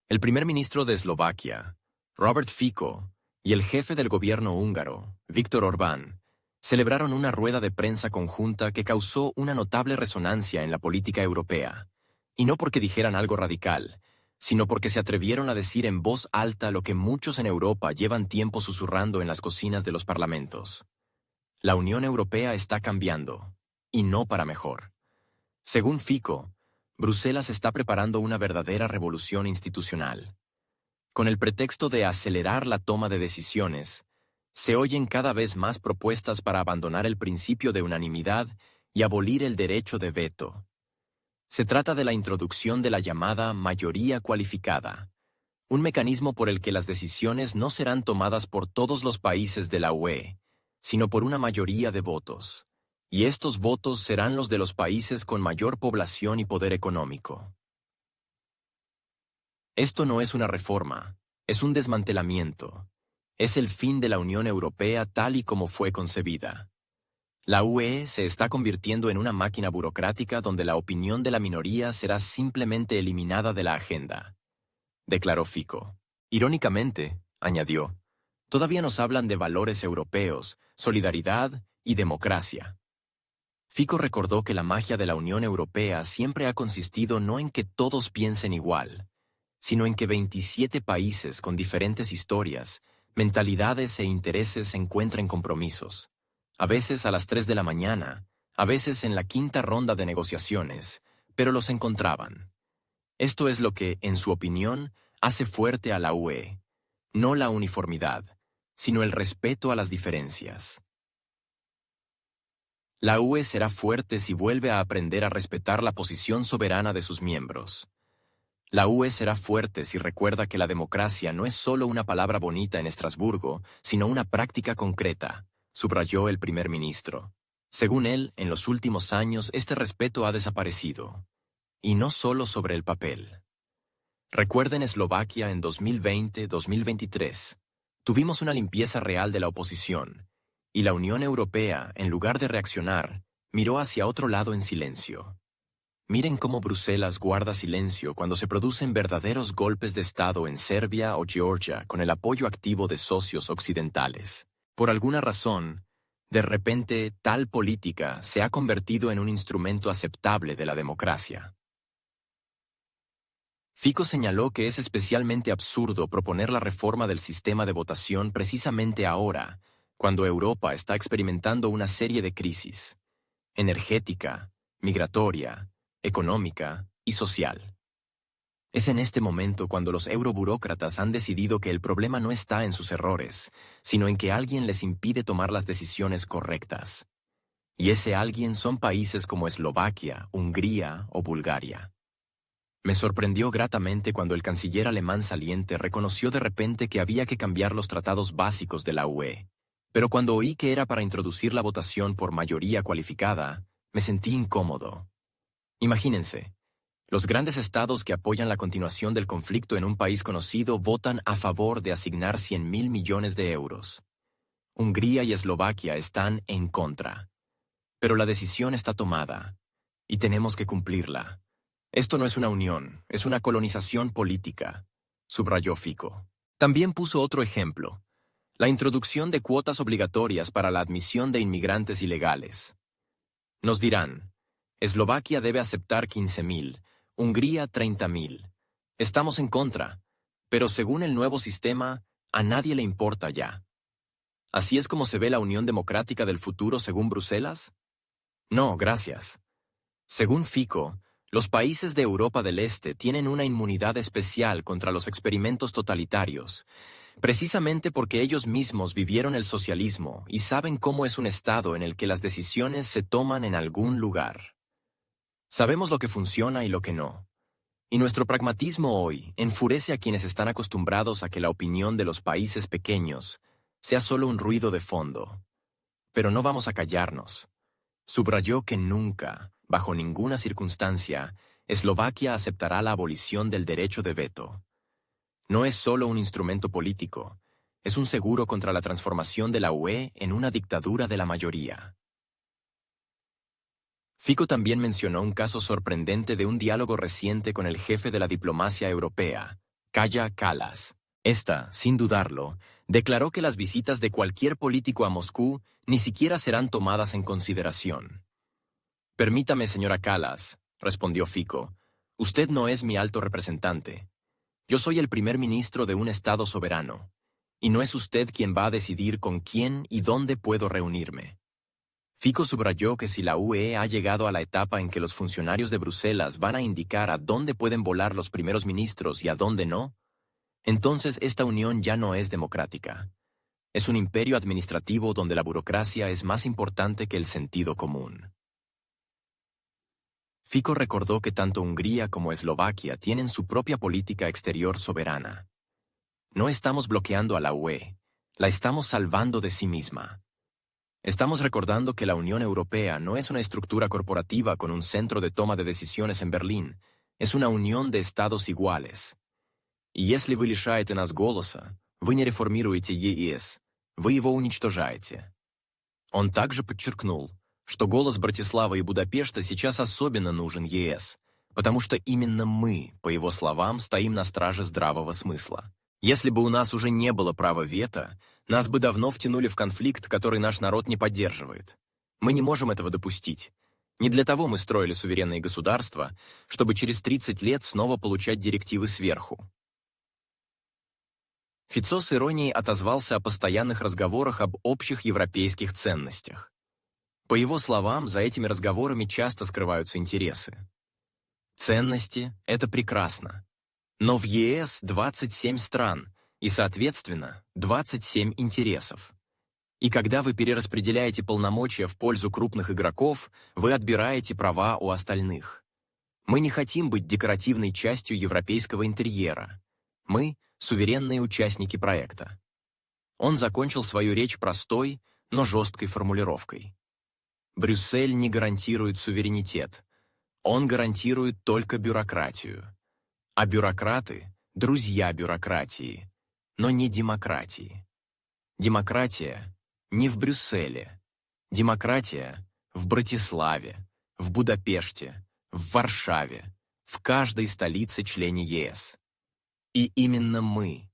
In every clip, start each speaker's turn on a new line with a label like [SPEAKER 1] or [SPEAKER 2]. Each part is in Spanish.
[SPEAKER 1] El primer ministro de Eslovaquia, Robert Fico, y el jefe del gobierno húngaro, Viktor Orbán, celebraron una rueda de prensa conjunta que causó una notable resonancia en la política europea, y no porque dijeran algo radical, sino porque se atrevieron a decir en voz alta lo que muchos en Europa llevan tiempo susurrando en las cocinas de los parlamentos. La Unión Europea está cambiando, y no para mejor. Según Fico, Bruselas está preparando una verdadera revolución institucional. Con el pretexto de acelerar la toma de decisiones, se oyen cada vez más propuestas para abandonar el principio de unanimidad y abolir el derecho de veto. Se trata de la introducción de la llamada mayoría cualificada, un mecanismo por el que las decisiones no serán tomadas por todos los países de la UE, sino por una mayoría de votos, y estos votos serán los de los países con mayor población y poder económico. Esto no es una reforma, es un desmantelamiento. Es el fin de la Unión Europea tal y como fue concebida. La UE se está convirtiendo en una máquina burocrática donde la opinión de la minoría será simplemente eliminada de la agenda, declaró Fico. Irónicamente, añadió, todavía nos hablan de valores europeos, solidaridad y democracia. Fico recordó que la magia de la Unión Europea siempre ha consistido no en que todos piensen igual, sino en que 27 países con diferentes historias, mentalidades e intereses encuentren compromisos, a veces a las 3 de la mañana, a veces en la quinta ronda de negociaciones, pero los encontraban. Esto es lo que, en su opinión, hace fuerte a la UE, no la uniformidad, sino el respeto a las diferencias. La UE será fuerte si vuelve a aprender a respetar la posición soberana de sus miembros. La UE será fuerte si recuerda que la democracia no es solo una palabra bonita en Estrasburgo, sino una práctica concreta, subrayó el primer ministro. Según él, en los últimos años este respeto ha desaparecido, y no solo sobre el papel. Recuerden Eslovaquia en 2020-2023. Tuvimos una limpieza real de la oposición, y la Unión Europea, en lugar de reaccionar, miró hacia otro lado en silencio. Miren cómo Bruselas guarda silencio cuando se producen verdaderos golpes de Estado en Serbia o Georgia con el apoyo activo de socios occidentales. Por alguna razón, de repente, tal política se ha convertido en un instrumento aceptable de la democracia. Fico señaló que es especialmente absurdo proponer la reforma del sistema de votación precisamente ahora, cuando Europa está experimentando una serie de crisis: energética, migratoria, económica y social. Es en este momento cuando los euroburócratas han decidido que el problema no está en sus errores, sino en que alguien les impide tomar las decisiones correctas. Y ese alguien son países como Eslovaquia, Hungría o Bulgaria. Me sorprendió gratamente cuando el canciller alemán saliente reconoció de repente que había que cambiar los tratados básicos de la UE. Pero cuando oí que era para introducir la votación por mayoría cualificada, me sentí incómodo. Imagínense, los grandes estados que apoyan la continuación del conflicto en un país conocido votan a favor de asignar 100.000 millones de euros. Hungría y Eslovaquia están en contra. Pero la decisión está tomada, y tenemos que cumplirla. Esto no es una unión, es una colonización política, subrayó Fico. También puso otro ejemplo: la introducción de cuotas obligatorias para la admisión de inmigrantes ilegales. Nos dirán, Eslovaquia debe aceptar 15.000, Hungría 30.000. Estamos en contra, pero según el nuevo sistema, a nadie le importa ya. ¿Así es como se ve la Unión Democrática del futuro según Bruselas? No, gracias. Según Fico, los países de Europa del Este tienen una inmunidad especial contra los experimentos totalitarios, precisamente porque ellos mismos vivieron el socialismo y saben cómo es un estado en el que las decisiones se toman en algún lugar. Sabemos lo que funciona y lo que no. Y nuestro pragmatismo hoy enfurece a quienes están acostumbrados a que la opinión de los países pequeños sea solo un ruido de fondo. Pero no vamos a callarnos. Subrayó que nunca, bajo ninguna circunstancia, Eslovaquia aceptará la abolición del derecho de veto. No es solo un instrumento político, es un seguro contra la transformación de la UE en una dictadura de la mayoría. Fico también mencionó un caso sorprendente de un diálogo reciente con el jefe de la diplomacia europea, Kaja Kallas. Esta, sin dudarlo, declaró que las visitas de cualquier político a Moscú ni siquiera serán tomadas en consideración. Permítame, señora Kallas, respondió Fico, usted no es mi alto representante. Yo soy el primer ministro de un Estado soberano, y no es usted quien va a decidir con quién y dónde puedo reunirme. Fico subrayó que si la UE ha llegado a la etapa en que los funcionarios de Bruselas van a indicar a dónde pueden volar los primeros ministros y a dónde no, entonces esta unión ya no es democrática. Es un imperio administrativo donde la burocracia es más importante que el sentido común. Fico recordó que tanto Hungría como Eslovaquia tienen su propia política exterior soberana. No estamos bloqueando a la UE, la estamos salvando de sí misma. Estamos recordando que la Unión Europea no es una estructura corporativa con un centro de toma de decisiones en Berlín, es una unión de estados iguales. И если вы лишаете нас голоса, вы не реформируете ЕС, вы его уничтожаете. Он также подчеркнул, что голос Братиславы и Будапешта сейчас особенно нужен ЕС, потому что именно мы, по его словам, стоим на страже здравого смысла. Если бы у нас уже не было права вето, нас бы давно втянули в конфликт, который наш народ не поддерживает. Мы не можем этого допустить. Не для того мы строили суверенные государства, чтобы через 30 лет снова получать директивы сверху. Фицо с иронией отозвался о постоянных разговорах об общих европейских ценностях. По его словам, за этими разговорами часто скрываются интересы. Ценности – это прекрасно. Но в ЕС 27 стран и, соответственно, 27 интересов. И когда вы перераспределяете полномочия в пользу крупных игроков, вы отбираете права у остальных. Мы не хотим быть декоративной частью европейского интерьера. Мы – суверенные участники проекта. Он закончил свою речь простой, но жесткой формулировкой. Брюссель не гарантирует суверенитет. Он гарантирует только бюрократию. А бюрократы – друзья бюрократии, но не демократии. Демократия не в Брюсселе. Демократия в Братиславе, в Будапеште, в Варшаве, в каждой столице-члене ЕС. И именно мы,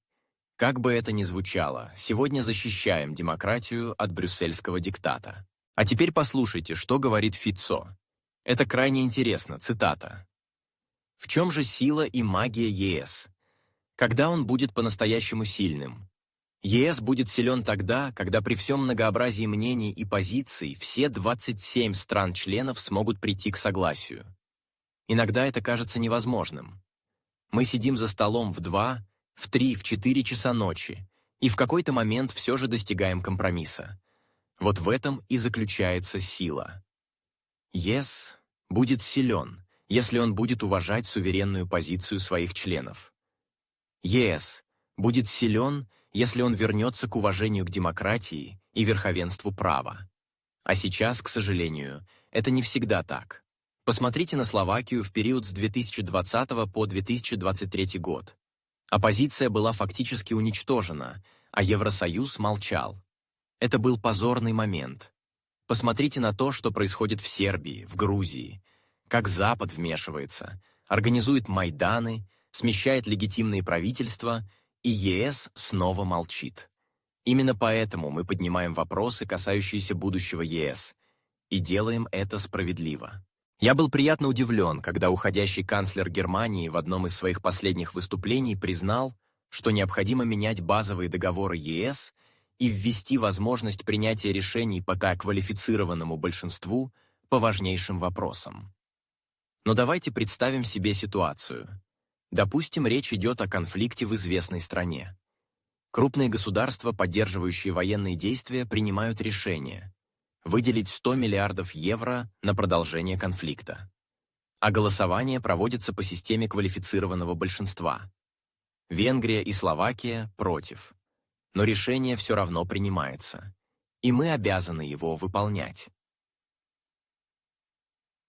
[SPEAKER 1] как бы это ни звучало, сегодня защищаем демократию от брюссельского диктата. А теперь послушайте, что говорит Фицо. Это крайне интересно, цитата. В чем же сила и магия ЕС? Когда он будет по-настоящему сильным? ЕС будет силен тогда, когда при всем многообразии мнений и позиций все 27 стран-членов смогут прийти к согласию. Иногда это кажется невозможным. Мы сидим за столом в 2, в 3, в 4 часа ночи, и в какой-то момент все же достигаем компромисса. Вот в этом и заключается сила. ЕС будет силен, если он будет уважать суверенную позицию своих членов. ЕС будет силен, если он вернется к уважению к демократии и верховенству права. А сейчас, к сожалению, это не всегда так. Посмотрите на Словакию в период с 2020 по 2023 год. Оппозиция была фактически уничтожена, а Евросоюз молчал. Это был позорный момент. Посмотрите на то, что происходит в Сербии, в Грузии, как Запад вмешивается, организует майданы, смещает легитимные правительства, и ЕС снова молчит. Именно поэтому мы поднимаем вопросы, касающиеся будущего ЕС, и делаем это справедливо. Я был приятно удивлен, когда уходящий канцлер Германии в одном из своих последних выступлений признал, что необходимо менять базовые договоры ЕС и ввести возможность принятия решений по квалифицированному большинству по важнейшим вопросам. Но давайте представим себе ситуацию. Допустим, речь идет о конфликте в известной стране. Крупные государства, поддерживающие военные действия, принимают решение выделить 100 миллиардов евро на продолжение конфликта. А голосование проводится по системе квалифицированного большинства. Венгрия и Словакия против. Но решение все равно принимается, и мы обязаны его выполнять.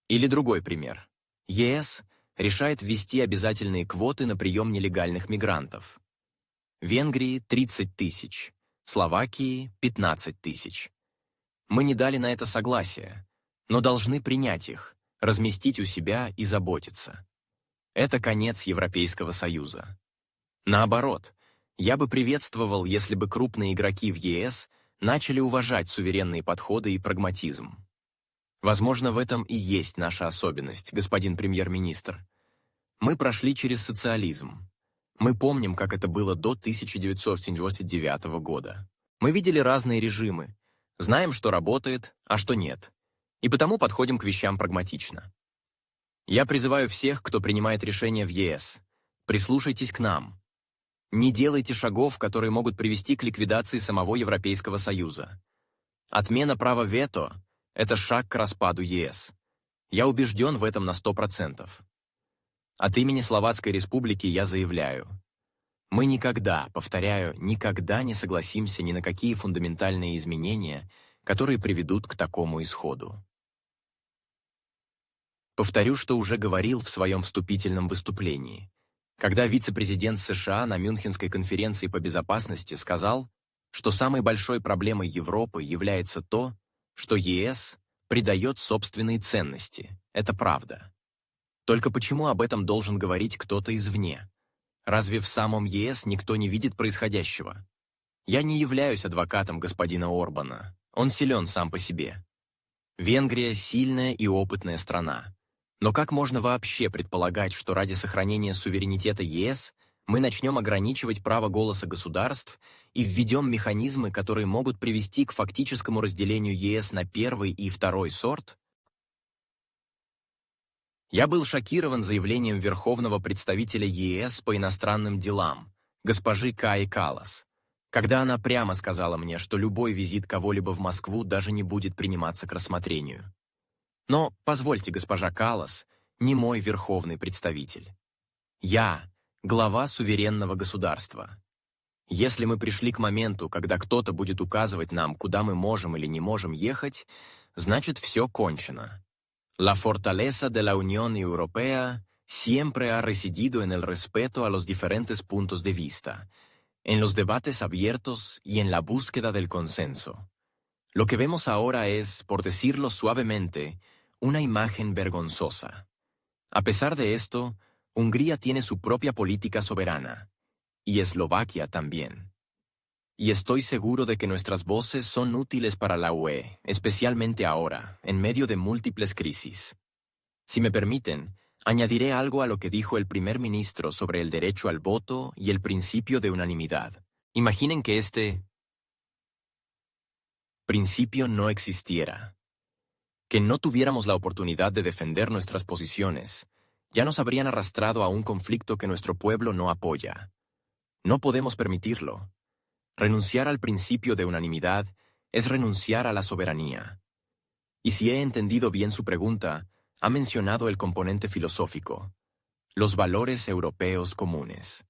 [SPEAKER 1] Или другой пример. ЕС решает ввести обязательные квоты на прием нелегальных мигрантов. Венгрии 30 тысяч, Словакии 15 тысяч. Мы не дали на это согласия, но должны принять их, разместить у себя и заботиться. Это конец Европейского Союза. Наоборот, я бы приветствовал, если бы крупные игроки в ЕС начали уважать суверенные подходы и прагматизм. Возможно, в этом и есть наша особенность, господин премьер-министр. Мы прошли через социализм. Мы помним, как это было до 1979 года. Мы видели разные режимы, знаем, что работает, а что нет, и потому подходим к вещам прагматично. Я призываю всех, кто принимает решения в ЕС, прислушайтесь к нам. Не делайте шагов, которые могут привести к ликвидации самого Европейского Союза. Отмена права вето – это шаг к распаду ЕС. Я убежден в этом на 100%. От имени Словацкой Республики я заявляю, мы никогда, повторяю, никогда не согласимся ни на какие фундаментальные изменения, которые приведут к такому исходу. Повторю, что уже говорил в своем вступительном выступлении, когда вице-президент США на Мюнхенской конференции по безопасности сказал, что самой большой проблемой Европы является то, что ЕС предает собственные ценности. Это правда. Только почему об этом должен говорить кто-то извне? Разве в самом ЕС никто не видит происходящего? Я не являюсь адвокатом господина Орбана. Он силен сам по себе. Венгрия – сильная и опытная страна. Но как можно вообще предполагать, что ради сохранения суверенитета ЕС мы начнем ограничивать право голоса государств и введем механизмы, которые могут привести к фактическому разделению ЕС на первый и второй сорт? Я был шокирован заявлением Верховного представителя ЕС по иностранным делам, госпожи Каи Каллас, когда она прямо сказала мне, что любой визит кого-либо в Москву даже не будет приниматься к рассмотрению. Но, позвольте, госпожа Каллас, не мой верховный представитель. Я – глава суверенного государства. Если мы пришли к моменту, когда кто-то будет указывать нам, куда мы можем или не можем ехать, значит, все кончено. La fortaleza de la Unión Europea siempre ha residido en el respeto a los diferentes puntos de vista, en los debates abiertos y en la búsqueda del consenso. Lo que vemos ahora es, por decirlo suavemente, una imagen vergonzosa. A pesar de esto, Hungría tiene su propia política soberana, y Eslovaquia también. Y estoy seguro de que nuestras voces son útiles para la UE, especialmente ahora, en medio de múltiples crisis. Si me permiten, añadiré algo a lo que dijo el primer ministro sobre el derecho al voto y el principio de unanimidad. Imaginen que este principio no existiera, que no tuviéramos la oportunidad de defender nuestras posiciones, ya nos habrían arrastrado a un conflicto que nuestro pueblo no apoya. No podemos permitirlo. Renunciar al principio de unanimidad es renunciar a la soberanía. Y si he entendido bien su pregunta, ha mencionado el componente filosófico, los valores europeos comunes.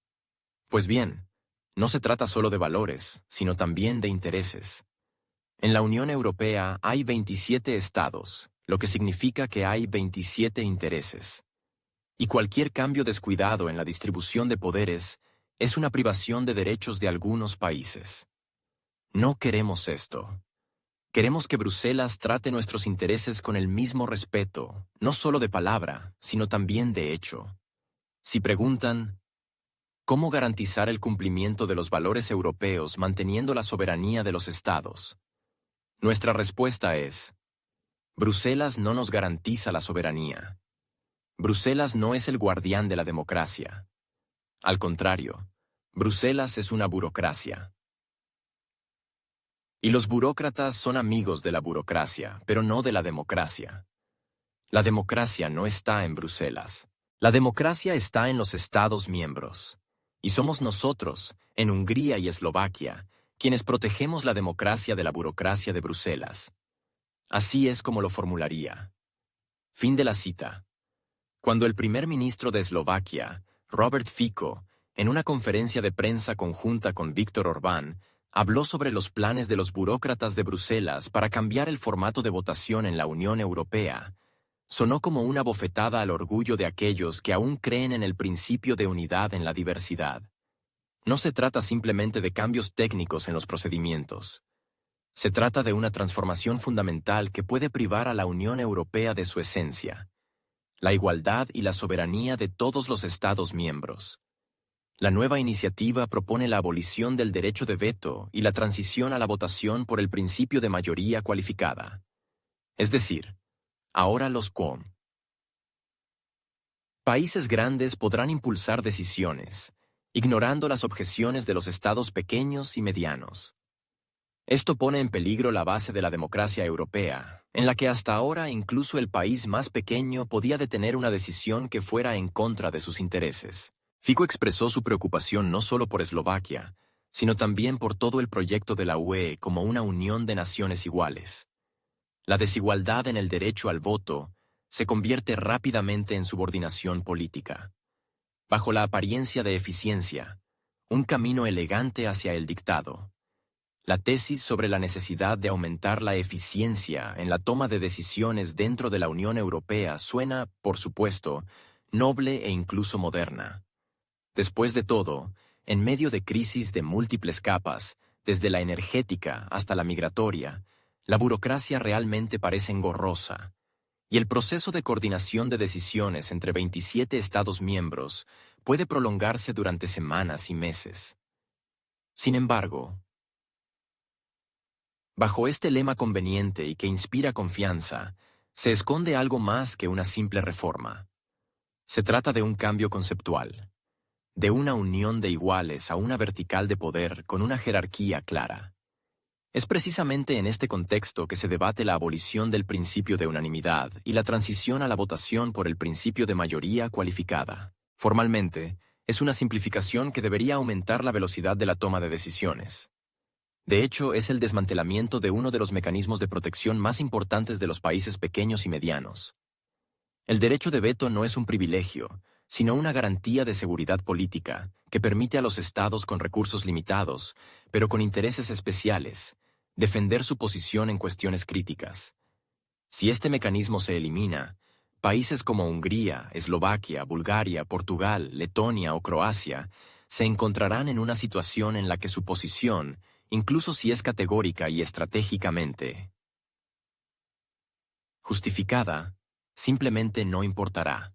[SPEAKER 1] Pues bien, no se trata solo de valores, sino también de intereses. En la Unión Europea hay 27 estados, lo que significa que hay 27 intereses. Y cualquier cambio descuidado en la distribución de poderes es una privación de derechos de algunos países. No queremos esto. Queremos que Bruselas trate nuestros intereses con el mismo respeto, no solo de palabra, sino también de hecho. Si preguntan, ¿cómo garantizar el cumplimiento de los valores europeos manteniendo la soberanía de los estados? Nuestra respuesta es, Bruselas no nos garantiza la soberanía. Bruselas no es el guardián de la democracia. Al contrario, Bruselas es una burocracia. Y los burócratas son amigos de la burocracia, pero no de la democracia. La democracia no está en Bruselas. La democracia está en los Estados miembros. Y somos nosotros, en Hungría y Eslovaquia, quienes protegemos la democracia de la burocracia de Bruselas. Así es como lo formularía. Fin de la cita. Cuando el primer ministro de Eslovaquia, Robert Fico, en una conferencia de prensa conjunta con Viktor Orbán, habló sobre los planes de los burócratas de Bruselas para cambiar el formato de votación en la Unión Europea, sonó como una bofetada al orgullo de aquellos que aún creen en el principio de unidad en la diversidad. No se trata simplemente de cambios técnicos en los procedimientos. Se trata de una transformación fundamental que puede privar a la Unión Europea de su esencia, la igualdad y la soberanía de todos los Estados miembros. La nueva iniciativa propone la abolición del derecho de veto y la transición a la votación por el principio de mayoría cualificada. Es decir, ahora los Quom. Países grandes podrán impulsar decisiones, ignorando las objeciones de los estados pequeños y medianos. Esto pone en peligro la base de la democracia europea, en la que hasta ahora incluso el país más pequeño podía detener una decisión que fuera en contra de sus intereses. Fico expresó su preocupación no solo por Eslovaquia, sino también por todo el proyecto de la UE como una unión de naciones iguales. La desigualdad en el derecho al voto se convierte rápidamente en subordinación política. Bajo la apariencia de eficiencia, un camino elegante hacia el dictado. La tesis sobre la necesidad de aumentar la eficiencia en la toma de decisiones dentro de la Unión Europea suena, por supuesto, noble e incluso moderna. Después de todo, en medio de crisis de múltiples capas, desde la energética hasta la migratoria, la burocracia realmente parece engorrosa, y el proceso de coordinación de decisiones entre 27 Estados miembros puede prolongarse durante semanas y meses. Sin embargo, bajo este lema conveniente y que inspira confianza, se esconde algo más que una simple reforma. Se trata de un cambio conceptual, de una unión de iguales a una vertical de poder con una jerarquía clara. Es precisamente en este contexto que se debate la abolición del principio de unanimidad y la transición a la votación por el principio de mayoría cualificada. Formalmente, es una simplificación que debería aumentar la velocidad de la toma de decisiones. De hecho, es el desmantelamiento de uno de los mecanismos de protección más importantes de los países pequeños y medianos. El derecho de veto no es un privilegio, sino una garantía de seguridad política que permite a los estados con recursos limitados, pero con intereses especiales, defender su posición en cuestiones críticas. Si este mecanismo se elimina, países como Hungría, Eslovaquia, Bulgaria, Portugal, Letonia o Croacia se encontrarán en una situación en la que su posición, incluso si es categórica y estratégicamente justificada, simplemente no importará.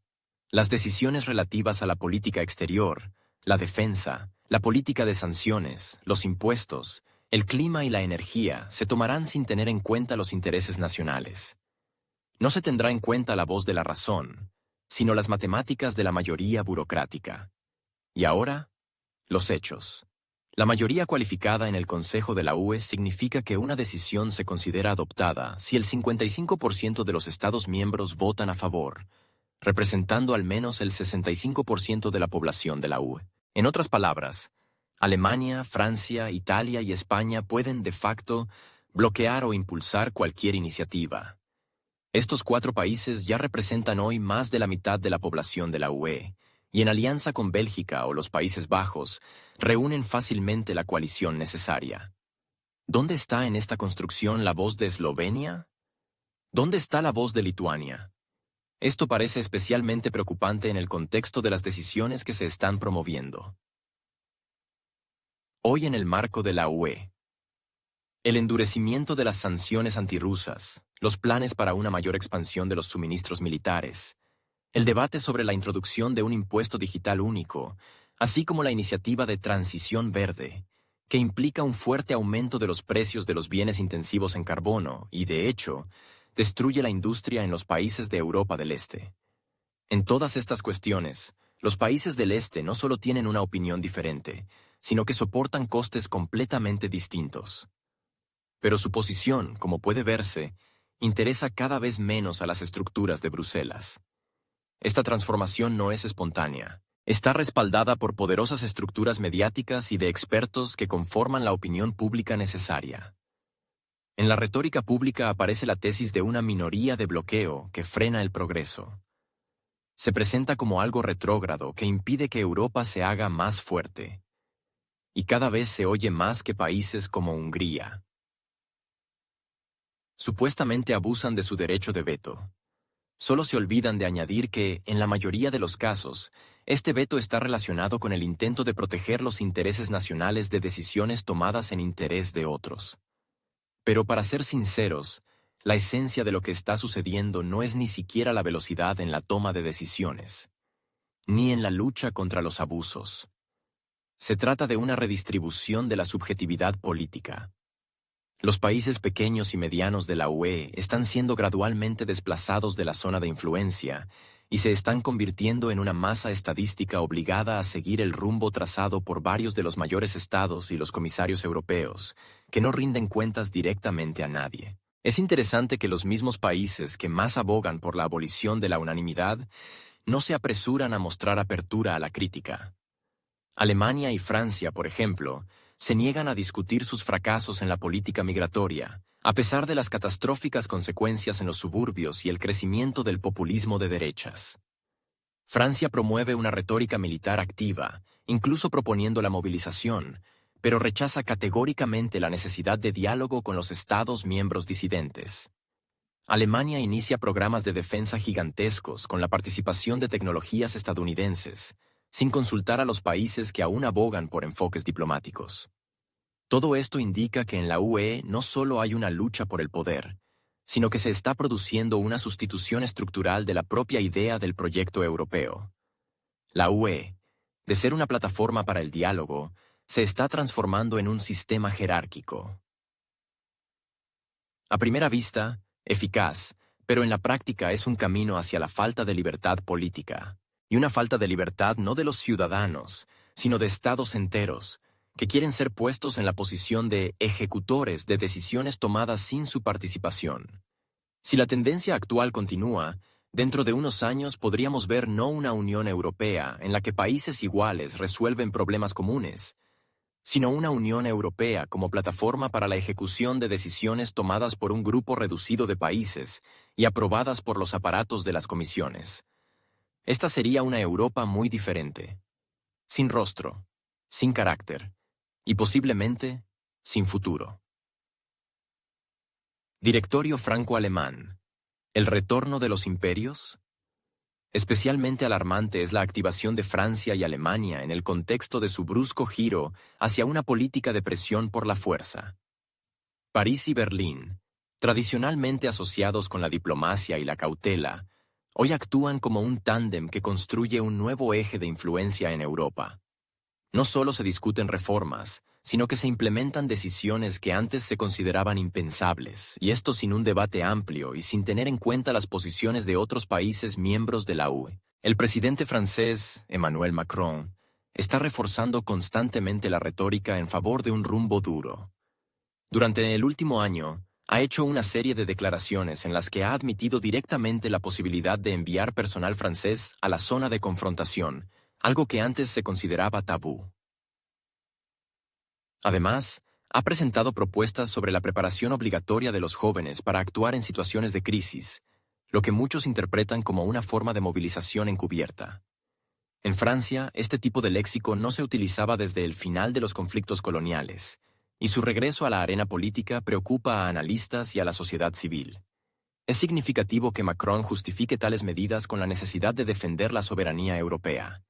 [SPEAKER 1] Las decisiones relativas a la política exterior, la defensa, la política de sanciones, los impuestos, el clima y la energía se tomarán sin tener en cuenta los intereses nacionales. No se tendrá en cuenta la voz de la razón, sino las matemáticas de la mayoría burocrática. Y ahora, los hechos. La mayoría cualificada en el Consejo de la UE significa que una decisión se considera adoptada si el 55% de los Estados miembros votan a favor, representando al menos el 65% de la población de la UE. En otras palabras, Alemania, Francia, Italia y España pueden, de facto, bloquear o impulsar cualquier iniciativa. Estos 4 países ya representan hoy más de la mitad de la población de la UE, y en alianza con Bélgica o los Países Bajos, reúnen fácilmente la coalición necesaria. ¿Dónde está en esta construcción la voz de Eslovenia? ¿Dónde está la voz de Lituania? Esto parece especialmente preocupante en el contexto de las decisiones que se están promoviendo hoy en el marco de la UE. El endurecimiento de las sanciones antirrusas, los planes para una mayor expansión de los suministros militares, el debate sobre la introducción de un impuesto digital único, así como la iniciativa de transición verde, que implica un fuerte aumento de los precios de los bienes intensivos en carbono y, de hecho, destruye la industria en los países de Europa del Este. En todas estas cuestiones, los países del Este no solo tienen una opinión diferente, sino que soportan costes completamente distintos. Pero su posición, como puede verse, interesa cada vez menos a las estructuras de Bruselas. Esta transformación no es espontánea. Está respaldada por poderosas estructuras mediáticas y de expertos que conforman la opinión pública necesaria. En la retórica pública aparece la tesis de una minoría de bloqueo que frena el progreso. Se presenta como algo retrógrado que impide que Europa se haga más fuerte. Y cada vez se oye más que países como Hungría supuestamente abusan de su derecho de veto. Solo se olvidan de añadir que, en la mayoría de los casos, este veto está relacionado con el intento de proteger los intereses nacionales de decisiones tomadas en interés de otros. Pero para ser sinceros, la esencia de lo que está sucediendo no es ni siquiera la velocidad en la toma de decisiones, ni en la lucha contra los abusos. Se trata de una redistribución de la subjetividad política. Los países pequeños y medianos de la UE están siendo gradualmente desplazados de la zona de influencia y se están convirtiendo en una masa estadística obligada a seguir el rumbo trazado por varios de los mayores estados y los comisarios europeos, que no rinden cuentas directamente a nadie. Es interesante que los mismos países que más abogan por la abolición de la unanimidad no se apresuran a mostrar apertura a la crítica. Alemania y Francia, por ejemplo, se niegan a discutir sus fracasos en la política migratoria, a pesar de las catastróficas consecuencias en los suburbios y el crecimiento del populismo de derechas. Francia promueve una retórica militar activa, incluso proponiendo la movilización, pero rechaza categóricamente la necesidad de diálogo con los Estados miembros disidentes. Alemania inicia programas de defensa gigantescos con la participación de tecnologías estadounidenses, sin consultar a los países que aún abogan por enfoques diplomáticos. Todo esto indica que en la UE no solo hay una lucha por el poder, sino que se está produciendo una sustitución estructural de la propia idea del proyecto europeo. La UE, de ser una plataforma para el diálogo, se está transformando en un sistema jerárquico. A primera vista, eficaz, pero en la práctica es un camino hacia la falta de libertad política. Y una falta de libertad no de los ciudadanos, sino de estados enteros, que quieren ser puestos en la posición de ejecutores de decisiones tomadas sin su participación. Si la tendencia actual continúa, dentro de unos años podríamos ver no una Unión Europea en la que países iguales resuelven problemas comunes, sino una Unión Europea como plataforma para la ejecución de decisiones tomadas por un grupo reducido de países y aprobadas por los aparatos de las comisiones. Esta sería una Europa muy diferente, sin rostro, sin carácter y posiblemente sin futuro. Directorio franco-alemán. ¿El retorno de los imperios? Especialmente alarmante es la activación de Francia y Alemania en el contexto de su brusco giro hacia una política de presión por la fuerza. París y Berlín, tradicionalmente asociados con la diplomacia y la cautela, hoy actúan como un tándem que construye un nuevo eje de influencia en Europa. No solo se discuten reformas, sino que se implementan decisiones que antes se consideraban impensables, y esto sin un debate amplio y sin tener en cuenta las posiciones de otros países miembros de la UE. El presidente francés, Emmanuel Macron, está reforzando constantemente la retórica en favor de un rumbo duro. Durante el último año, ha hecho una serie de declaraciones en las que ha admitido directamente la posibilidad de enviar personal francés a la zona de confrontación, algo que antes se consideraba tabú. Además, ha presentado propuestas sobre la preparación obligatoria de los jóvenes para actuar en situaciones de crisis, lo que muchos interpretan como una forma de movilización encubierta. En Francia, este tipo de léxico no se utilizaba desde el final de los conflictos coloniales, y su regreso a la arena política preocupa a analistas y a la sociedad civil. Es significativo que Macron justifique tales medidas con la necesidad de defender la soberanía europea.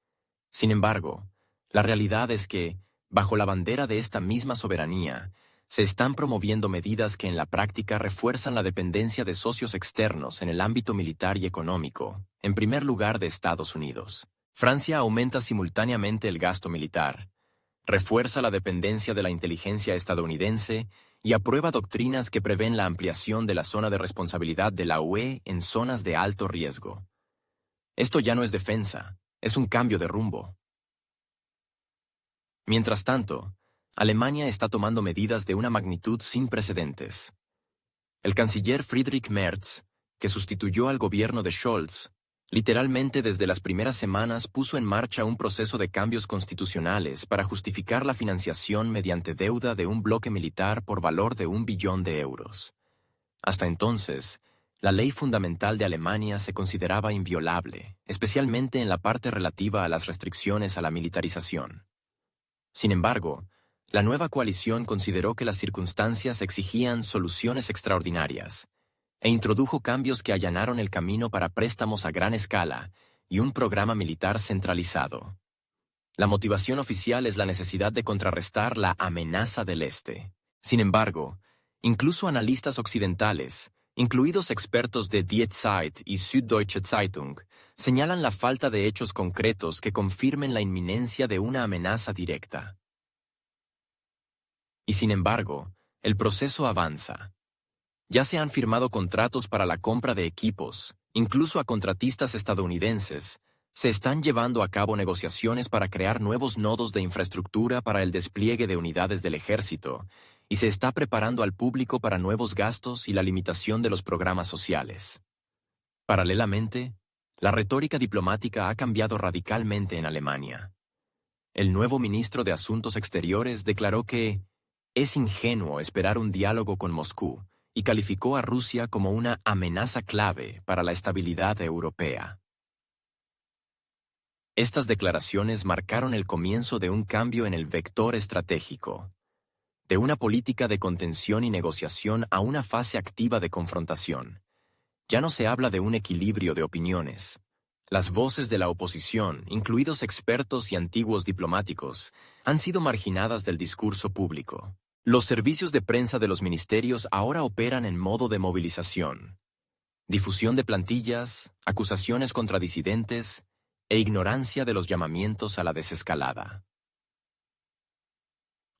[SPEAKER 1] Sin embargo, la realidad es que, bajo la bandera de esta misma soberanía, se están promoviendo medidas que en la práctica refuerzan la dependencia de socios externos en el ámbito militar y económico, en primer lugar de Estados Unidos. Francia aumenta simultáneamente el gasto militar, refuerza la dependencia de la inteligencia estadounidense y aprueba doctrinas que prevén la ampliación de la zona de responsabilidad de la UE en zonas de alto riesgo. Esto ya no es defensa, es un cambio de rumbo. Mientras tanto, Alemania está tomando medidas de una magnitud sin precedentes. El canciller Friedrich Merz, que sustituyó al gobierno de Scholz, literalmente desde las primeras semanas puso en marcha un proceso de cambios constitucionales para justificar la financiación mediante deuda de un bloque militar por valor de 1 billón de euros. Hasta entonces, la ley fundamental de Alemania se consideraba inviolable, especialmente en la parte relativa a las restricciones a la militarización. Sin embargo, la nueva coalición consideró que las circunstancias exigían soluciones extraordinarias, e introdujo cambios que allanaron el camino para préstamos a gran escala y un programa militar centralizado. La motivación oficial es la necesidad de contrarrestar la amenaza del Este. Sin embargo, incluso analistas occidentales, incluidos expertos de Die Zeit y Süddeutsche Zeitung, señalan la falta de hechos concretos que confirmen la inminencia de una amenaza directa. Y sin embargo, el proceso avanza. Ya se han firmado contratos para la compra de equipos, incluso a contratistas estadounidenses. Se están llevando a cabo negociaciones para crear nuevos nodos de infraestructura para el despliegue de unidades del ejército, y se está preparando al público para nuevos gastos y la limitación de los programas sociales. Paralelamente, la retórica diplomática ha cambiado radicalmente en Alemania. El nuevo ministro de Asuntos Exteriores declaró que es ingenuo esperar un diálogo con Moscú y calificó a Rusia como una amenaza clave para la estabilidad europea. Estas declaraciones marcaron el comienzo de un cambio en el vector estratégico, de una política de contención y negociación a una fase activa de confrontación. Ya no se habla de un equilibrio de opiniones. Las voces de la oposición, incluidos expertos y antiguos diplomáticos, han sido marginadas del discurso público. Los servicios de prensa de los ministerios ahora operan en modo de movilización. Difusión de plantillas, acusaciones contra disidentes e ignorancia de los llamamientos a la desescalada.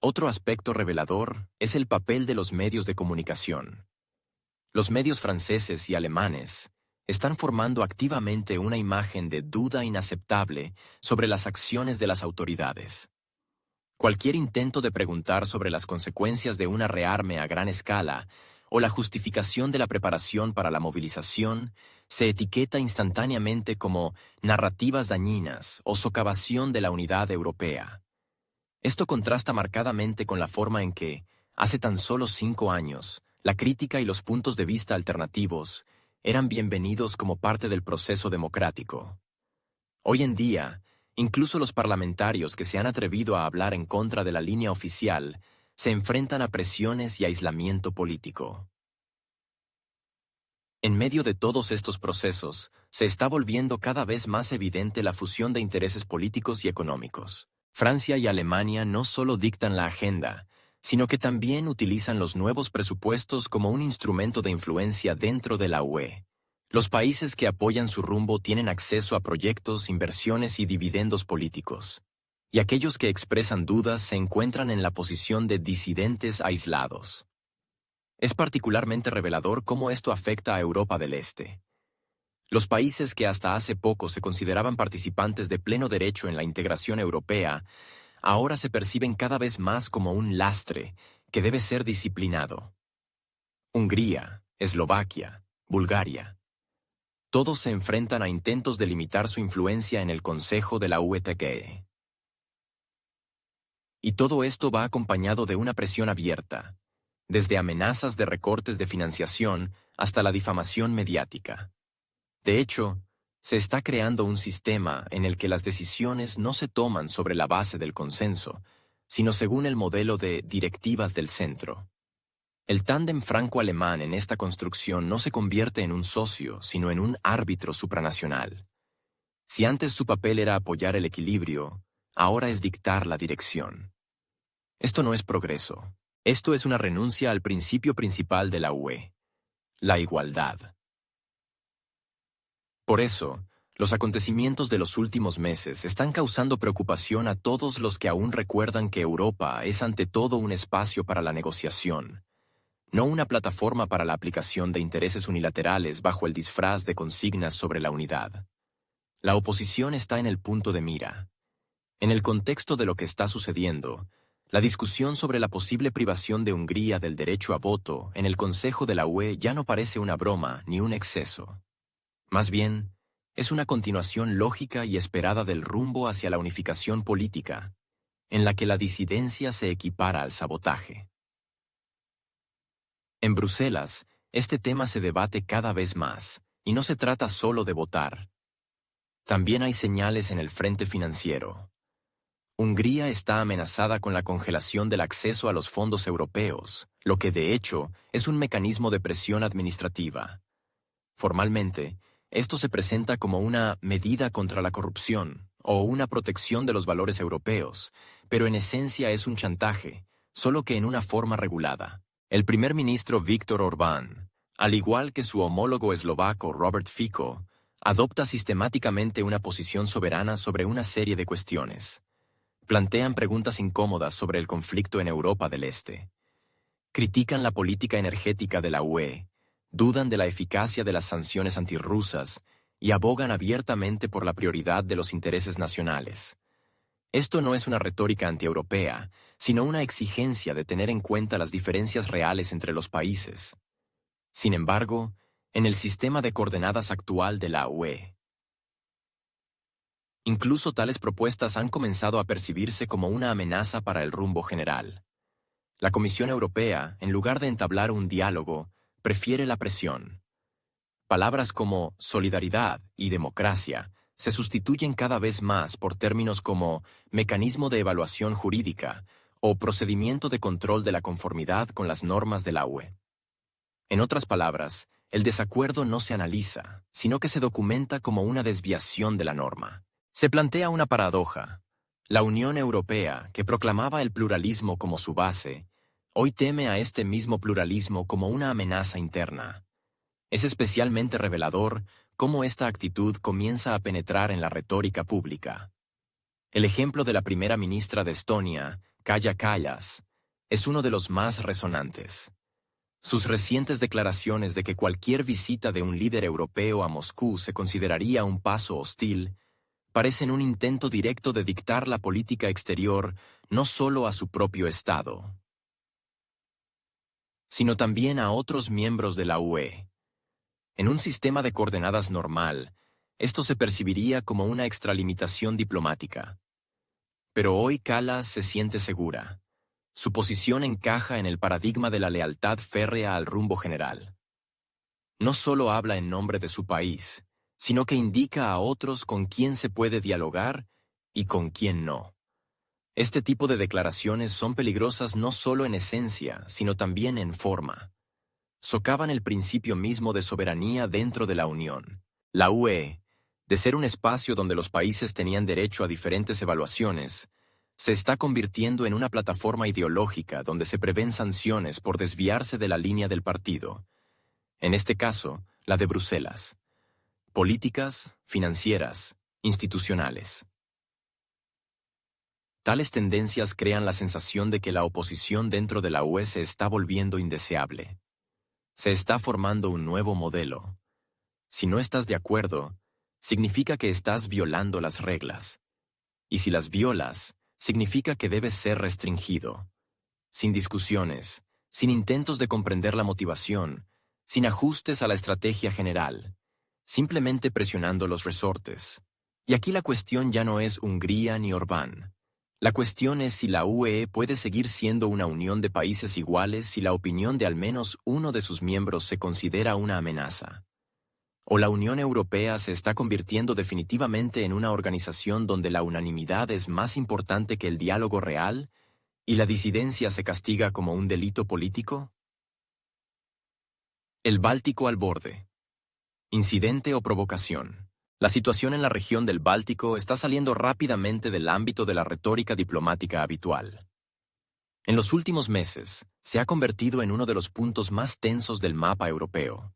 [SPEAKER 1] Otro aspecto revelador es el papel de los medios de comunicación. Los medios franceses y alemanes están formando activamente una imagen de duda inaceptable sobre las acciones de las autoridades. Cualquier intento de preguntar sobre las consecuencias de una rearme a gran escala o la justificación de la preparación para la movilización se etiqueta instantáneamente como narrativas dañinas o socavación de la unidad europea. Esto contrasta marcadamente con la forma en que, hace tan solo 5 años, la crítica y los puntos de vista alternativos eran bienvenidos como parte del proceso democrático. Hoy en día, incluso los parlamentarios que se han atrevido a hablar en contra de la línea oficial se enfrentan a presiones y aislamiento político. En medio de todos estos procesos, se está volviendo cada vez más evidente la fusión de intereses políticos y económicos. Francia y Alemania no solo dictan la agenda, sino que también utilizan los nuevos presupuestos como un instrumento de influencia dentro de la UE. Los países que apoyan su rumbo tienen acceso a proyectos, inversiones y dividendos políticos, y aquellos que expresan dudas se encuentran en la posición de disidentes aislados. Es particularmente revelador cómo esto afecta a Europa del Este. Los países que hasta hace poco se consideraban participantes de pleno derecho en la integración europea, ahora se perciben cada vez más como un lastre que debe ser disciplinado. Hungría, Eslovaquia, Bulgaria. Todos se enfrentan a intentos de limitar su influencia en el Consejo de la UETG. Y todo esto va acompañado de una presión abierta, desde amenazas de recortes de financiación hasta la difamación mediática. De hecho, se está creando un sistema en el que las decisiones no se toman sobre la base del consenso, sino según el modelo de directivas del centro. El tándem franco-alemán en esta construcción no se convierte en un socio, sino en un árbitro supranacional. Si antes su papel era apoyar el equilibrio, ahora es dictar la dirección. Esto no es progreso. Esto es una renuncia al principio principal de la UE, la igualdad. Por eso, los acontecimientos de los últimos meses están causando preocupación a todos los que aún recuerdan que Europa es ante todo un espacio para la negociación, no una plataforma para la aplicación de intereses unilaterales bajo el disfraz de consignas sobre la unidad. La oposición está en el punto de mira. En el contexto de lo que está sucediendo, la discusión sobre la posible privación de Hungría del derecho a voto en el Consejo de la UE ya no parece una broma ni un exceso. Más bien, es una continuación lógica y esperada del rumbo hacia la unificación política, en la que la disidencia se equipara al sabotaje. En Bruselas, este tema se debate cada vez más, y no se trata solo de votar. También hay señales en el frente financiero. Hungría está amenazada con la congelación del acceso a los fondos europeos, lo que de hecho es un mecanismo de presión administrativa. Formalmente, esto se presenta como una medida contra la corrupción o una protección de los valores europeos, pero en esencia es un chantaje, solo que en una forma regulada. El primer ministro Viktor Orbán Al igual que su homólogo eslovaco Robert Fico, adopta sistemáticamente una posición soberana sobre una serie de cuestiones. Plantean preguntas incómodas sobre el conflicto en Europa del Este. Critican la política energética de la UE, dudan de la eficacia de las sanciones antirrusas y abogan abiertamente por la prioridad de los intereses nacionales. Esto no es una retórica antieuropea, sino una exigencia de tener en cuenta las diferencias reales entre los países. Sin embargo, en el sistema de coordenadas actual de la UE, incluso tales propuestas han comenzado a percibirse como una amenaza para el rumbo general. La Comisión Europea, en lugar de entablar un diálogo, prefiere la presión. Palabras como solidaridad y democracia se sustituyen cada vez más por términos como mecanismo de evaluación jurídica o procedimiento de control de la conformidad con las normas de la UE. En otras palabras, el desacuerdo no se analiza, sino que se documenta como una desviación de la norma. Se plantea una paradoja. La Unión Europea, que proclamaba el pluralismo como su base, hoy teme a este mismo pluralismo como una amenaza interna. Es especialmente revelador cómo esta actitud comienza a penetrar en la retórica pública. El ejemplo de la primera ministra de Estonia, Kaja Kallas, es uno de los más resonantes. Sus recientes declaraciones de que cualquier visita de un líder europeo a Moscú se consideraría un paso hostil parecen un intento directo de dictar la política exterior no solo a su propio Estado, sino también a otros miembros de la UE. En un sistema de coordenadas normal, esto se percibiría como una extralimitación diplomática. Pero hoy Kallas se siente segura. Su posición encaja en el paradigma de la lealtad férrea al rumbo general. No solo habla en nombre de su país, sino que indica a otros con quién se puede dialogar y con quién no. Este tipo de declaraciones son peligrosas no solo en esencia, sino también en forma. Socavan el principio mismo de soberanía dentro de la Unión. La UE, de ser un espacio donde los países tenían derecho a diferentes evaluaciones, se está convirtiendo en una plataforma ideológica donde se prevén sanciones por desviarse de la línea del partido. En este caso, la de Bruselas. Políticas, financieras, institucionales. Tales tendencias crean la sensación de que la oposición dentro de la UE se está volviendo indeseable. Se está formando un nuevo modelo. Si no estás de acuerdo, significa que estás violando las reglas. Y si las violas, significa que debes ser restringido. Sin discusiones, sin intentos de comprender la motivación, sin ajustes a la estrategia general, simplemente presionando los resortes. Y aquí la cuestión ya no es Hungría ni Orbán. La cuestión es si la UE puede seguir siendo una unión de países iguales si la opinión de al menos uno de sus miembros se considera una amenaza. O la Unión Europea se está convirtiendo definitivamente en una organización donde la unanimidad es más importante que el diálogo real y la disidencia se castiga como un delito político. El Báltico al borde. Incidente o provocación. La situación en la región del Báltico está saliendo rápidamente del ámbito de la retórica diplomática habitual. En los últimos meses, se ha convertido en uno de los puntos más tensos del mapa europeo.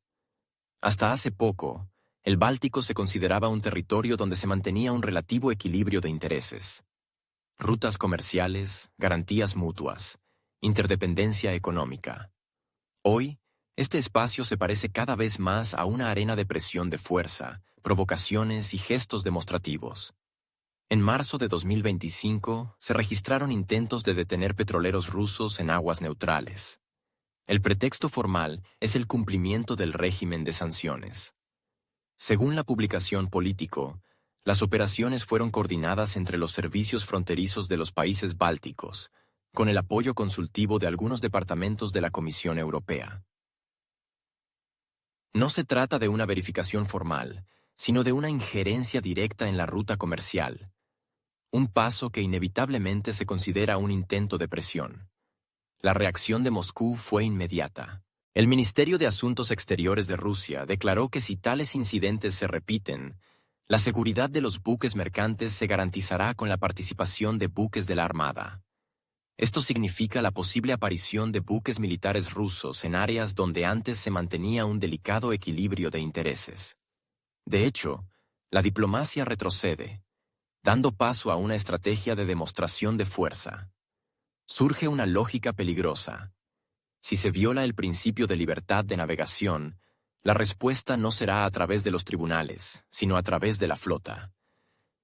[SPEAKER 1] Hasta hace poco, el Báltico se consideraba un territorio donde se mantenía un relativo equilibrio de intereses. Rutas comerciales, garantías mutuas, interdependencia económica. Hoy, este espacio se parece cada vez más a una arena de presión de fuerza, provocaciones y gestos demostrativos. En marzo de 2025 se registraron intentos de detener petroleros rusos en aguas neutrales. El pretexto formal es el cumplimiento del régimen de sanciones. Según la publicación Político, las operaciones fueron coordinadas entre los servicios fronterizos de los países bálticos, con el apoyo consultivo de algunos departamentos de la Comisión Europea. No se trata de una verificación formal, sino de una injerencia directa en la ruta comercial, un paso que inevitablemente se considera un intento de presión. La reacción de Moscú fue inmediata. El Ministerio de Asuntos Exteriores de Rusia declaró que si tales incidentes se repiten, la seguridad de los buques mercantes se garantizará con la participación de buques de la Armada. Esto significa la posible aparición de buques militares rusos en áreas donde antes se mantenía un delicado equilibrio de intereses. De hecho, la diplomacia retrocede, dando paso a una estrategia de demostración de fuerza. Surge una lógica peligrosa. Si se viola el principio de libertad de navegación, la respuesta no será a través de los tribunales, sino a través de la flota.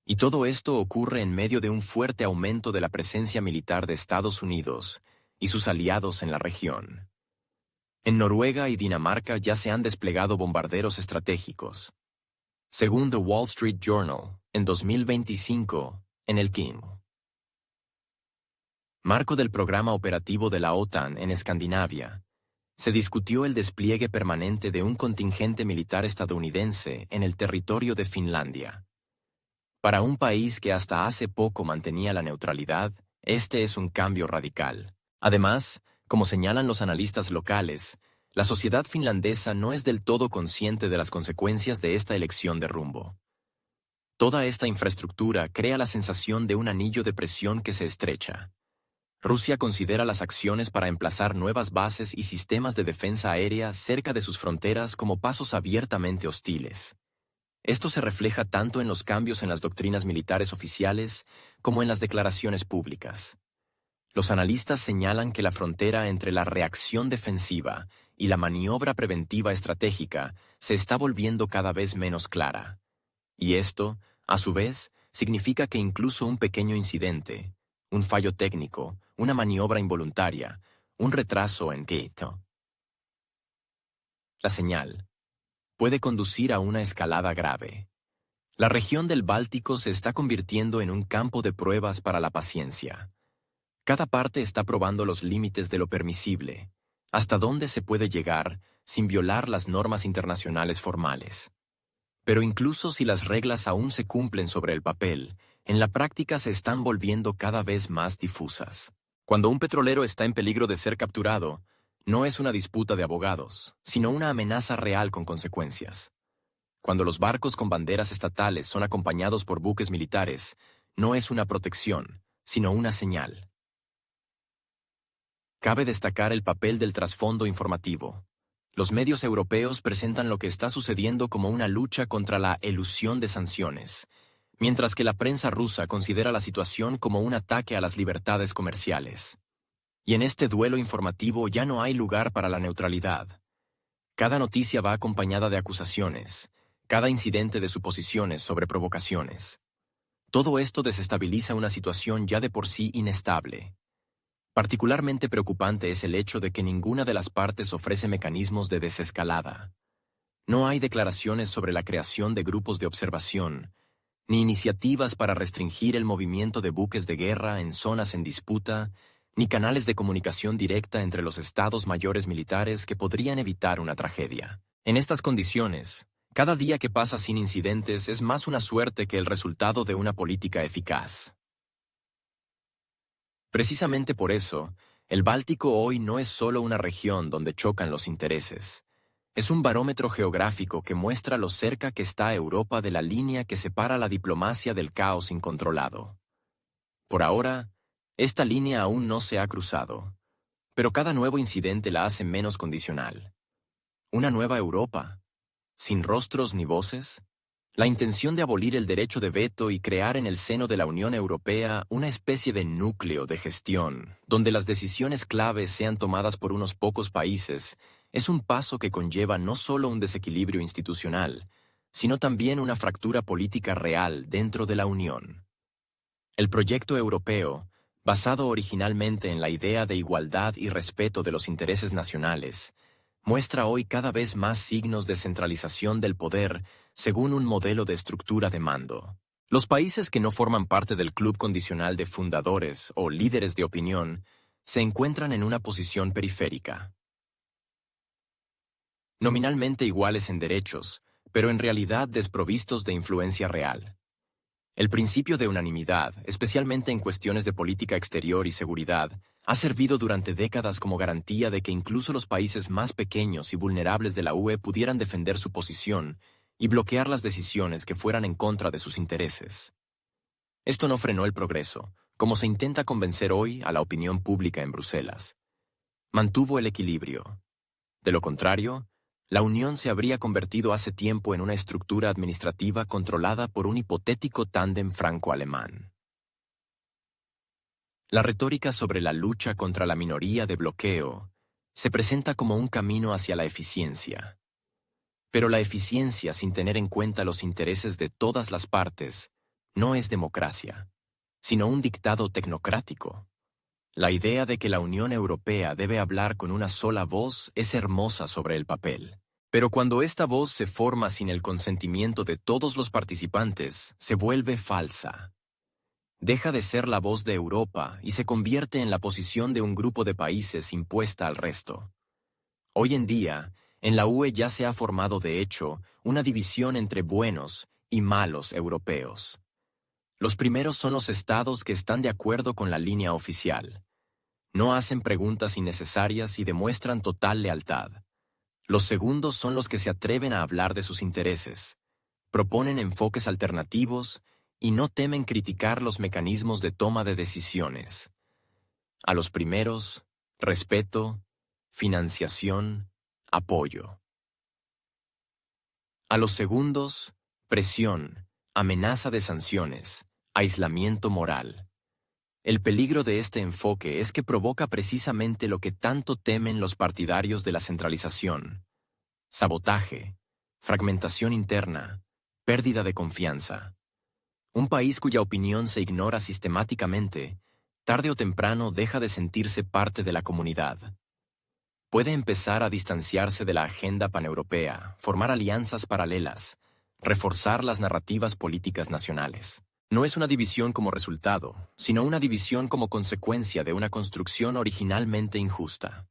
[SPEAKER 1] Y todo esto ocurre en medio de un fuerte aumento de la presencia militar de Estados Unidos y sus aliados en la región. En Noruega y Dinamarca ya se han desplegado bombarderos estratégicos. Según The Wall Street Journal, en 2025, en el marco del programa operativo de la OTAN en Escandinavia, se discutió el despliegue permanente de un contingente militar estadounidense en el territorio de Finlandia. Para un país que hasta hace poco mantenía la neutralidad, este es un cambio radical. Además, como señalan los analistas locales, la sociedad finlandesa no es del todo consciente de las consecuencias de esta elección de rumbo. Toda esta infraestructura crea la sensación de un anillo de presión que se estrecha. Rusia considera las acciones para emplazar nuevas bases y sistemas de defensa aérea cerca de sus fronteras como pasos abiertamente hostiles. Esto se refleja tanto en los cambios en las doctrinas militares oficiales como en las declaraciones públicas. Los analistas señalan que la frontera entre la reacción defensiva y la maniobra preventiva estratégica se está volviendo cada vez menos clara. Y esto, a su vez, significa que incluso un pequeño incidente, un fallo técnico, una maniobra involuntaria, un retraso en la señal, puede conducir a una escalada grave. La región del Báltico se está convirtiendo en un campo de pruebas para la paciencia. Cada parte está probando los límites de lo permisible, hasta dónde se puede llegar sin violar las normas internacionales formales. Pero incluso si las reglas aún se cumplen sobre el papel, en la práctica se están volviendo cada vez más difusas. Cuando un petrolero está en peligro de ser capturado, no es una disputa de abogados, sino una amenaza real con consecuencias. Cuando los barcos con banderas estatales son acompañados por buques militares, no es una protección, sino una señal. Cabe destacar el papel del trasfondo informativo. Los medios europeos presentan lo que está sucediendo como una lucha contra la elusión de sanciones, mientras que la prensa rusa considera la situación como un ataque a las libertades comerciales. Y en este duelo informativo ya no hay lugar para la neutralidad. Cada noticia va acompañada de acusaciones, cada incidente de suposiciones sobre provocaciones. Todo esto desestabiliza una situación ya de por sí inestable. Particularmente preocupante es el hecho de que ninguna de las partes ofrece mecanismos de desescalada. No hay declaraciones sobre la creación de grupos de observación, ni iniciativas para restringir el movimiento de buques de guerra en zonas en disputa, ni canales de comunicación directa entre los estados mayores militares que podrían evitar una tragedia. En estas condiciones, cada día que pasa sin incidentes es más una suerte que el resultado de una política eficaz. Precisamente por eso, el Báltico hoy no es solo una región donde chocan los intereses. Es un barómetro geográfico que muestra lo cerca que está Europa de la línea que separa la diplomacia del caos incontrolado. Por ahora, esta línea aún no se ha cruzado, pero cada nuevo incidente la hace menos condicional. ¿Una nueva Europa? ¿Sin rostros ni voces? La intención de abolir el derecho de veto y crear en el seno de la Unión Europea una especie de núcleo de gestión, donde las decisiones claves sean tomadas por unos pocos países, es un paso que conlleva no solo un desequilibrio institucional, sino también una fractura política real dentro de la Unión. El proyecto europeo, basado originalmente en la idea de igualdad y respeto de los intereses nacionales, muestra hoy cada vez más signos de centralización del poder según un modelo de estructura de mando. Los países que no forman parte del club condicional de fundadores o líderes de opinión se encuentran en una posición periférica. Nominalmente iguales en derechos, pero en realidad desprovistos de influencia real. El principio de unanimidad, especialmente en cuestiones de política exterior y seguridad, ha servido durante décadas como garantía de que incluso los países más pequeños y vulnerables de la UE pudieran defender su posición y bloquear las decisiones que fueran en contra de sus intereses. Esto no frenó el progreso, como se intenta convencer hoy a la opinión pública en Bruselas. Mantuvo el equilibrio. De lo contrario, la Unión se habría convertido hace tiempo en una estructura administrativa controlada por un hipotético tándem franco-alemán. La retórica sobre la lucha contra la minoría de bloqueo se presenta como un camino hacia la eficiencia. Pero la eficiencia sin tener en cuenta los intereses de todas las partes no es democracia, sino un dictado tecnocrático. La idea de que la Unión Europea debe hablar con una sola voz es hermosa sobre el papel. Pero cuando esta voz se forma sin el consentimiento de todos los participantes, se vuelve falsa. Deja de ser la voz de Europa y se convierte en la posición de un grupo de países impuesta al resto. Hoy en día, en la UE ya se ha formado de hecho una división entre buenos y malos europeos. Los primeros son los estados que están de acuerdo con la línea oficial. No hacen preguntas innecesarias y demuestran total lealtad. Los segundos son los que se atreven a hablar de sus intereses, proponen enfoques alternativos y no temen criticar los mecanismos de toma de decisiones. A los primeros, respeto, financiación, apoyo. A los segundos, presión, amenaza de sanciones, aislamiento moral. El peligro de este enfoque es que provoca precisamente lo que tanto temen los partidarios de la centralización: sabotaje, fragmentación interna, pérdida de confianza. Un país cuya opinión se ignora sistemáticamente, tarde o temprano deja de sentirse parte de la comunidad. Puede empezar a distanciarse de la agenda paneuropea, formar alianzas paralelas, reforzar las narrativas políticas nacionales. No es una división como resultado, sino una división como consecuencia de una construcción originalmente injusta.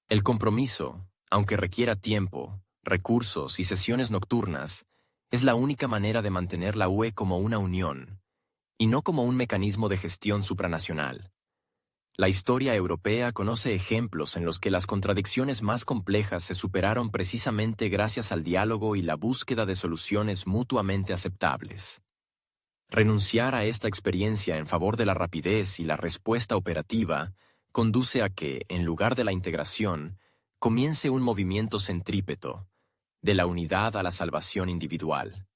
[SPEAKER 1] El compromiso, aunque requiera tiempo, recursos y sesiones nocturnas, es la única manera de mantener la UE como una unión, y no como un mecanismo de gestión supranacional. La historia europea conoce ejemplos en los que las contradicciones más complejas se superaron precisamente gracias al diálogo y la búsqueda de soluciones mutuamente aceptables. Renunciar a esta experiencia en favor de la rapidez y la respuesta operativa conduce a que, en lugar de la integración, comience un movimiento centrípeto, de la unidad a la salvación individual.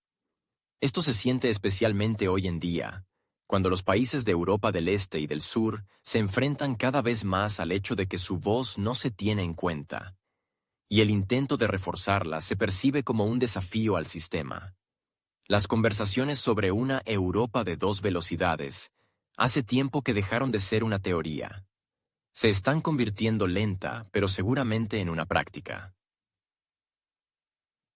[SPEAKER 1] Esto se siente especialmente hoy en día, cuando los países de Europa del Este y del Sur se enfrentan cada vez más al hecho de que su voz no se tiene en cuenta, y el intento de reforzarla se percibe como un desafío al sistema. Las conversaciones sobre una Europa de dos velocidades hace tiempo que dejaron de ser una teoría. Se están convirtiendo lenta, pero seguramente en una práctica.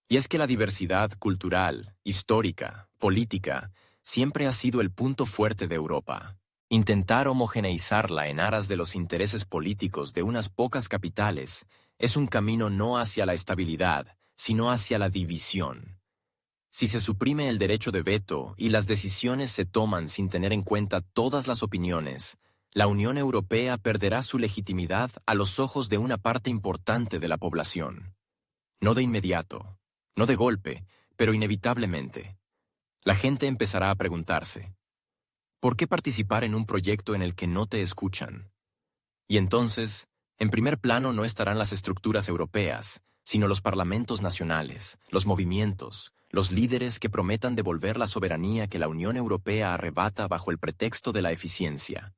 [SPEAKER 1] Y es que la diversidad cultural, histórica, política, siempre ha sido el punto fuerte de Europa. Intentar homogeneizarla en aras de los intereses políticos de unas pocas capitales es un camino no hacia la estabilidad, sino hacia la división. Si se suprime el derecho de veto y las decisiones se toman sin tener en cuenta todas las opiniones, la Unión Europea perderá su legitimidad a los ojos de una parte importante de la población. No de inmediato, no de golpe, pero inevitablemente. La gente empezará a preguntarse: ¿por qué participar en un proyecto en el que no te escuchan? Y entonces, en primer plano no estarán las estructuras europeas, sino los parlamentos nacionales, los movimientos, los líderes que prometan devolver la soberanía que la Unión Europea arrebata bajo el pretexto de la eficiencia.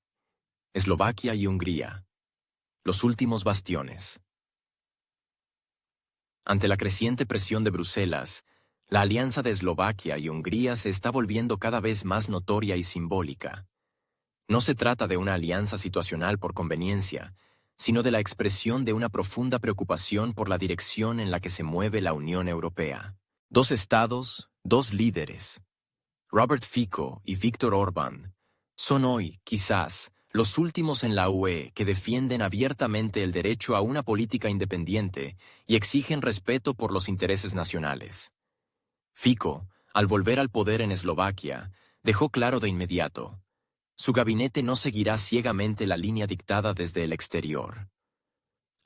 [SPEAKER 1] Eslovaquia y Hungría, los últimos bastiones. Ante la creciente presión de Bruselas, la alianza de Eslovaquia y Hungría se está volviendo cada vez más notoria y simbólica. No se trata de una alianza situacional por conveniencia, sino de la expresión de una profunda preocupación por la dirección en la que se mueve la Unión Europea. Dos estados, dos líderes. Robert Fico y Viktor Orbán son hoy, quizás, los últimos en la UE que defienden abiertamente el derecho a una política independiente y exigen respeto por los intereses nacionales. Fico, al volver al poder en Eslovaquia, dejó claro de inmediato: su gabinete no seguirá ciegamente la línea dictada desde el exterior.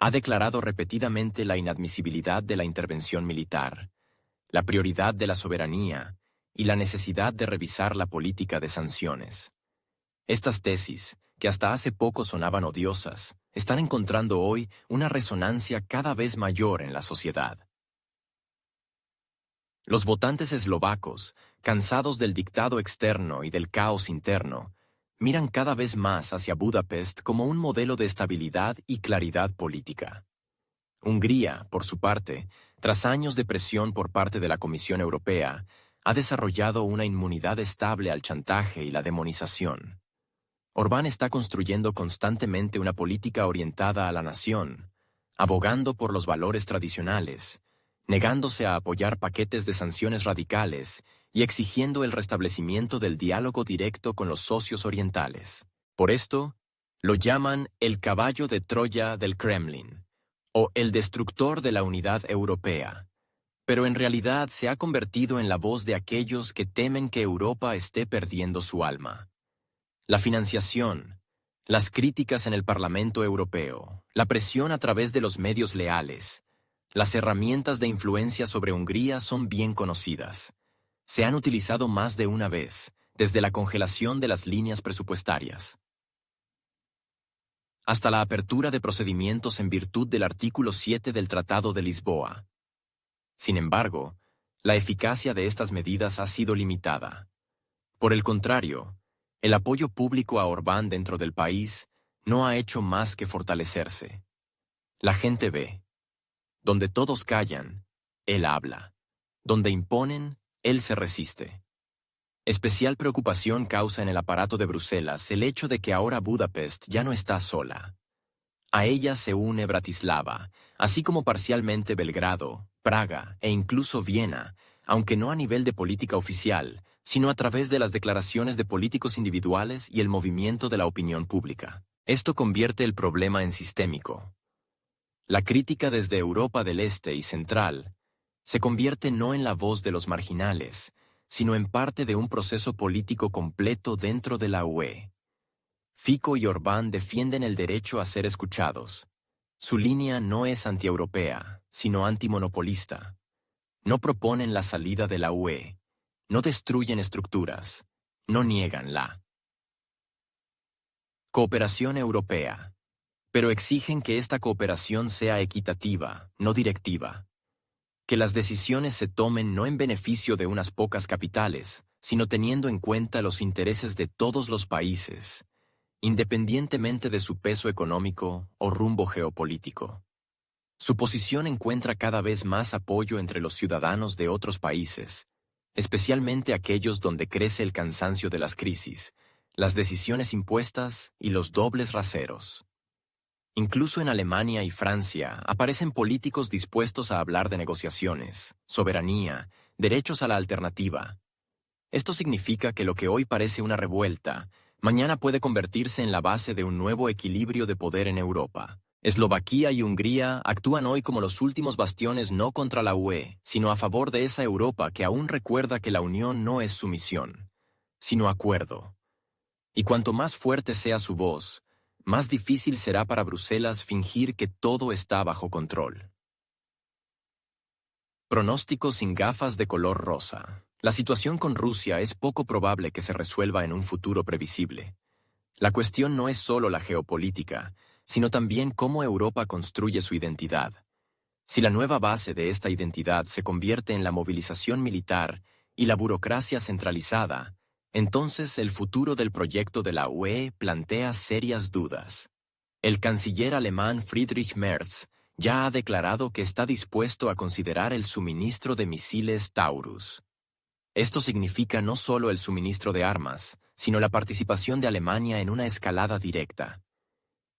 [SPEAKER 1] Ha declarado repetidamente la inadmisibilidad de la intervención militar, la prioridad de la soberanía y la necesidad de revisar la política de sanciones. Estas tesis, que hasta hace poco sonaban odiosas, están encontrando hoy una resonancia cada vez mayor en la sociedad. Los votantes eslovacos, cansados del dictado externo y del caos interno, miran cada vez más hacia Budapest como un modelo de estabilidad y claridad política. Hungría, por su parte, tras años de presión por parte de la Comisión Europea, ha desarrollado una inmunidad estable al chantaje y la demonización. Orbán está construyendo constantemente una política orientada a la nación, abogando por los valores tradicionales, negándose a apoyar paquetes de sanciones radicales y exigiendo el restablecimiento del diálogo directo con los socios orientales. Por esto, lo llaman el caballo de Troya del Kremlin, o el destructor de la unidad europea, pero en realidad se ha convertido en la voz de aquellos que temen que Europa esté perdiendo su alma. La financiación, las críticas en el Parlamento Europeo, la presión a través de los medios leales, las herramientas de influencia sobre Hungría son bien conocidas. Se han utilizado más de una vez, desde la congelación de las líneas presupuestarias hasta la apertura de procedimientos en virtud del artículo 7 del Tratado de Lisboa. Sin embargo, la eficacia de estas medidas ha sido limitada. Por el contrario, el apoyo público a Orbán dentro del país no ha hecho más que fortalecerse. La gente ve. Donde todos callan, él habla. Donde imponen, él se resiste. Especial preocupación causa en el aparato de Bruselas el hecho de que ahora Budapest ya no está sola. A ella se une Bratislava, así como parcialmente Belgrado, Praga e incluso Viena, aunque no a nivel de política oficial, sino a través de las declaraciones de políticos individuales y el movimiento de la opinión pública. Esto convierte el problema en sistémico. La crítica desde Europa del Este y Central se convierte no en la voz de los marginales, sino en parte de un proceso político completo dentro de la UE. Fico y Orbán defienden el derecho a ser escuchados. Su línea no es antieuropea, sino antimonopolista. No proponen la salida de la UE, no destruyen estructuras, no niegan la cooperación europea, pero exigen que esta cooperación sea equitativa, no directiva. Que las decisiones se tomen no en beneficio de unas pocas capitales, sino teniendo en cuenta los intereses de todos los países, independientemente de su peso económico o rumbo geopolítico. Su posición encuentra cada vez más apoyo entre los ciudadanos de otros países, especialmente aquellos donde crece el cansancio de las crisis, las decisiones impuestas y los dobles raseros. Incluso en Alemania y Francia aparecen políticos dispuestos a hablar de negociaciones, soberanía, derechos a la alternativa. Esto significa que lo que hoy parece una revuelta, mañana puede convertirse en la base de un nuevo equilibrio de poder en Europa. Eslovaquia y Hungría actúan hoy como los últimos bastiones no contra la UE, sino a favor de esa Europa que aún recuerda que la unión no es sumisión, sino acuerdo. Y cuanto más fuerte sea su voz, más difícil será para Bruselas fingir que todo está bajo control. Pronóstico sin gafas de color rosa. La situación con Rusia es poco probable que se resuelva en un futuro previsible. La cuestión no es solo la geopolítica, sino también cómo Europa construye su identidad. Si la nueva base de esta identidad se convierte en la movilización militar y la burocracia centralizada, entonces el futuro del proyecto de la UE plantea serias dudas. El canciller alemán Friedrich Merz ya ha declarado que está dispuesto a considerar el suministro de misiles Taurus. Esto significa no solo el suministro de armas, sino la participación de Alemania en una escalada directa.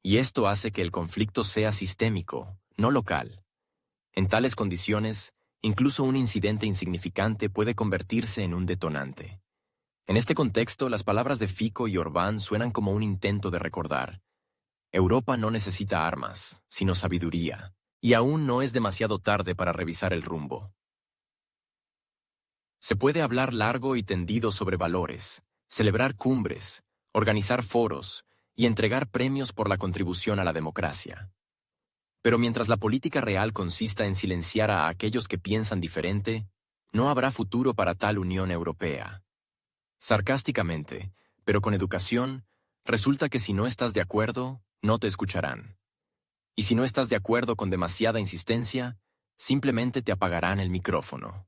[SPEAKER 1] Y esto hace que el conflicto sea sistémico, no local. En tales condiciones, incluso un incidente insignificante puede convertirse en un detonante. En este contexto, las palabras de Fico y Orbán suenan como un intento de recordar. Europa no necesita armas, sino sabiduría, y aún no es demasiado tarde para revisar el rumbo. Se puede hablar largo y tendido sobre valores, celebrar cumbres, organizar foros y entregar premios por la contribución a la democracia. Pero mientras la política real consista en silenciar a aquellos que piensan diferente, No habrá futuro para tal Unión Europea. Sarcásticamente, pero con educación, resulta que si no estás de acuerdo, no te escucharán. Y si no estás de acuerdo con demasiada insistencia, simplemente te apagarán el micrófono.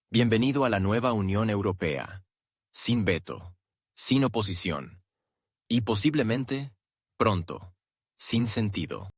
[SPEAKER 1] Bienvenido a la nueva Unión Europea. Sin veto, sin oposición. Y posiblemente, pronto, sin sentido.